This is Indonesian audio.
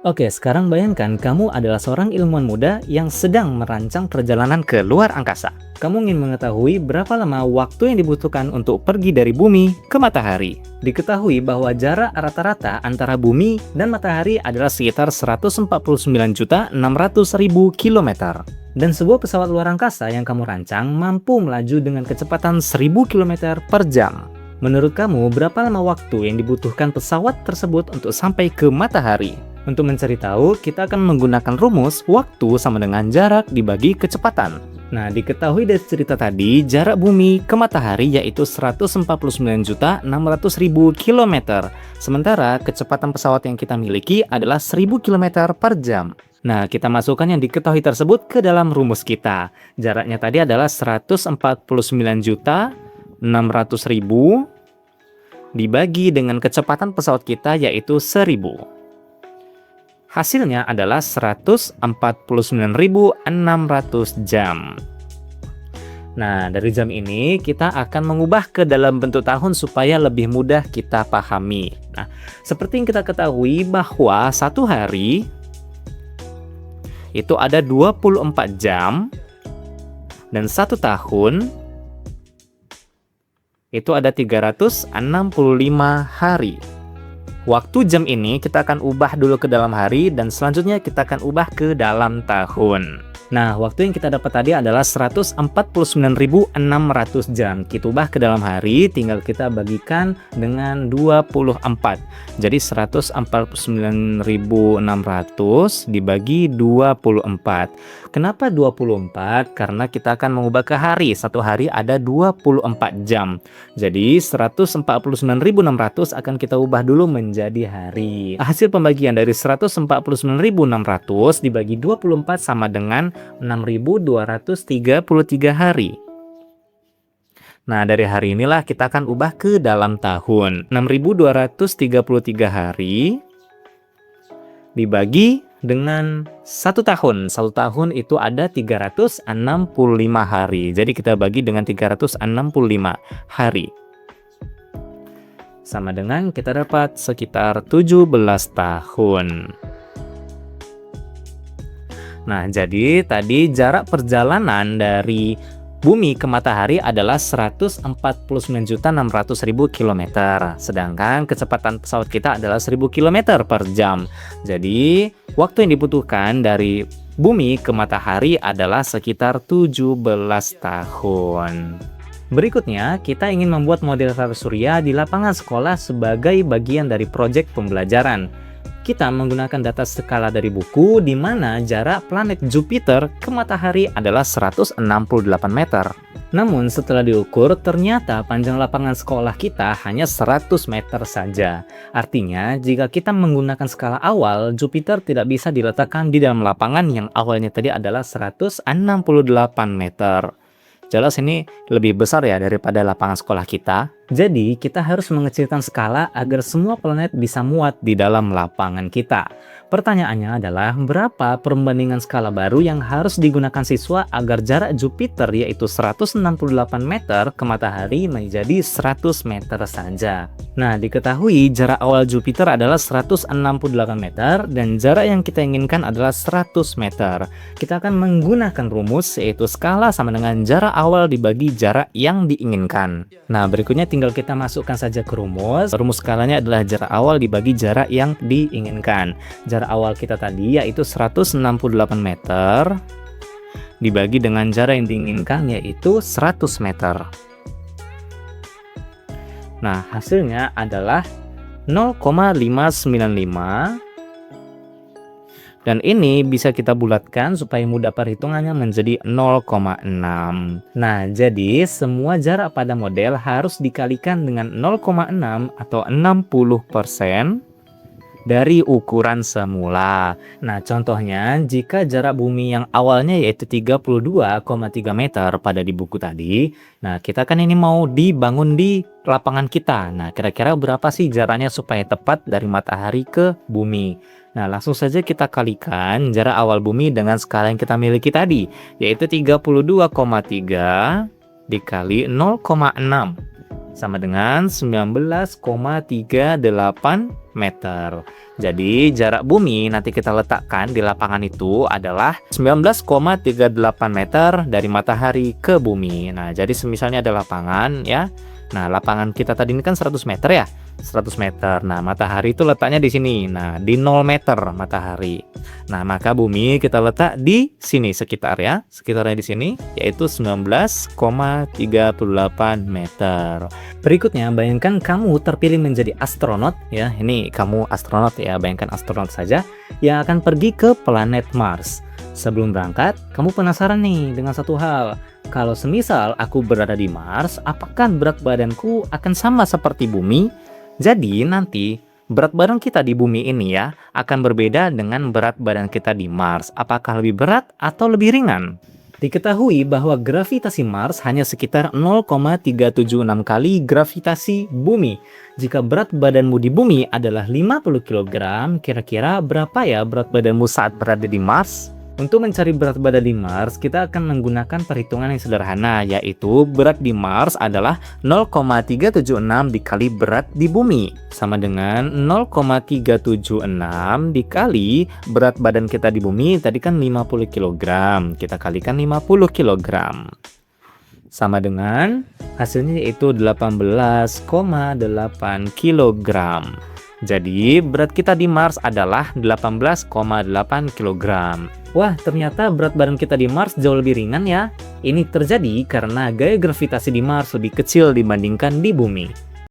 Oke, sekarang bayangkan kamu adalah seorang ilmuwan muda yang sedang merancang perjalanan ke luar angkasa. Kamu ingin mengetahui berapa lama waktu yang dibutuhkan untuk pergi dari bumi ke matahari. Diketahui bahwa jarak rata-rata antara bumi dan matahari adalah sekitar 149.600.000 kilometer. Dan sebuah pesawat luar angkasa yang kamu rancang mampu melaju dengan kecepatan 1000 kilometer per jam. Menurut kamu, berapa lama waktu yang dibutuhkan pesawat tersebut untuk sampai ke matahari? Untuk mencari tahu, kita akan menggunakan rumus waktu sama dengan jarak dibagi kecepatan. Nah, diketahui dari cerita tadi, jarak bumi ke matahari yaitu 149.600.000 km. Sementara kecepatan pesawat yang kita miliki adalah 1000 km per jam. Nah, kita masukkan yang diketahui tersebut ke dalam rumus kita. Jaraknya tadi adalah 149.600.000 dibagi dengan kecepatan pesawat kita yaitu 1000. Hasilnya adalah 149.600 jam. Nah, dari jam ini kita akan mengubah ke dalam bentuk tahun supaya lebih mudah kita pahami. Nah, seperti yang kita ketahui bahwa satu hari itu ada 24 jam dan satu tahun itu ada 365 hari. Waktu jam ini kita akan ubah dulu ke dalam hari dan selanjutnya kita akan ubah ke dalam tahun. Nah, waktu yang kita dapat tadi adalah 149.600 jam. Kita ubah ke dalam hari, tinggal kita bagikan dengan 24. Jadi 149.600 dibagi 24. Kenapa 24? Karena kita akan mengubah ke hari. Satu hari ada 24 jam. Jadi 149.600 akan kita ubah dulu menjadi hari. Hasil pembagian dari 149.600 dibagi 24 sama dengan 6.233 hari. Nah, dari hari inilah kita akan ubah ke dalam tahun. 6.233 hari dibagi dengan satu tahun. Satu tahun itu ada 365 hari. Jadi kita bagi dengan 365 hari. Sama dengan kita dapat sekitar 17 tahun. Nah, jadi tadi jarak perjalanan dari bumi ke matahari adalah 149.600.000 km. Sedangkan kecepatan pesawat kita adalah 1000 km per jam. Jadi, waktu yang dibutuhkan dari bumi ke matahari adalah sekitar 17 tahun. Berikutnya, kita ingin membuat model tata surya di lapangan sekolah sebagai bagian dari proyek pembelajaran. Kita menggunakan data skala dari buku di mana jarak planet Jupiter ke matahari adalah 168 meter. Namun setelah diukur, ternyata panjang lapangan sekolah kita hanya 100 meter saja. Artinya, jika kita menggunakan skala awal, Jupiter tidak bisa diletakkan di dalam lapangan yang awalnya tadi adalah 168 meter. Jelas ini lebih besar ya daripada lapangan sekolah kita. Jadi kita harus mengecilkan skala agar semua planet bisa muat di dalam lapangan kita. Pertanyaannya adalah berapa perbandingan skala baru yang harus digunakan siswa agar jarak Jupiter yaitu 168 meter ke matahari menjadi 100 meter saja. Nah, diketahui jarak awal Jupiter adalah 168 meter dan jarak yang kita inginkan adalah 100 meter. Kita akan menggunakan rumus yaitu skala sama dengan jarak awal dibagi jarak yang diinginkan. Nah, berikutnya tinggal kita masukkan saja ke rumus. Rumus skalanya adalah jarak awal dibagi jarak yang diinginkan. Jarak awal kita tadi yaitu 168 meter dibagi dengan jarak yang diinginkan yaitu 100 meter. Nah, hasilnya adalah 0,595 dan ini bisa kita bulatkan supaya mudah perhitungannya menjadi 0,6. Nah, jadi semua jarak pada model harus dikalikan dengan 0,6 atau 60% dari ukuran semula. Nah, contohnya jika jarak bumi yang awalnya yaitu 32,3 meter pada di buku tadi, nah kita kan ini mau dibangun di lapangan kita. Nah, kira-kira berapa sih jaraknya supaya tepat dari matahari ke bumi? Nah, langsung saja kita kalikan jarak awal bumi dengan skala yang kita miliki tadi, yaitu 32,3 dikali 0,6 sama dengan 19,38 meter. Jadi jarak bumi nanti kita letakkan di lapangan itu adalah 19,38 meter dari matahari ke bumi. Nah, jadi semisalnya ada lapangan ya. Nah, lapangan kita tadi ini kan 100 meter ya. 100 meter. Nah, matahari itu letaknya di sini. Nah, di 0 meter matahari. Nah, maka bumi kita letak di sini sekitar ya. Sekitarnya di sini yaitu 19,38 meter. Berikutnya, bayangkan kamu terpilih menjadi astronot ya. Ini kamu astronot ya, bayangkan astronot saja yang akan pergi ke planet Mars. Sebelum berangkat, kamu penasaran nih dengan satu hal. Kalau semisal aku berada di Mars, apakah berat badanku akan sama seperti bumi? Jadi nanti berat badan kita di bumi ini ya akan berbeda dengan berat badan kita di Mars. Apakah lebih berat atau lebih ringan? Diketahui bahwa gravitasi Mars hanya sekitar 0,376 kali gravitasi bumi. Jika berat badanmu di bumi adalah 50 kg, kira-kira berapa ya berat badanmu saat berada di Mars? Untuk mencari berat badan di Mars, kita akan menggunakan perhitungan yang sederhana, yaitu berat di Mars adalah 0,376 dikali berat di bumi, sama dengan 0,376 dikali berat badan kita di bumi, tadi kan 50 kg, kita kalikan 50 kg. Sama dengan hasilnya yaitu 18,8 kg. Jadi berat kita di Mars adalah 18,8 kg. Wah, ternyata berat badan kita di Mars jauh lebih ringan ya. Ini terjadi karena gaya gravitasi di Mars lebih kecil dibandingkan di bumi.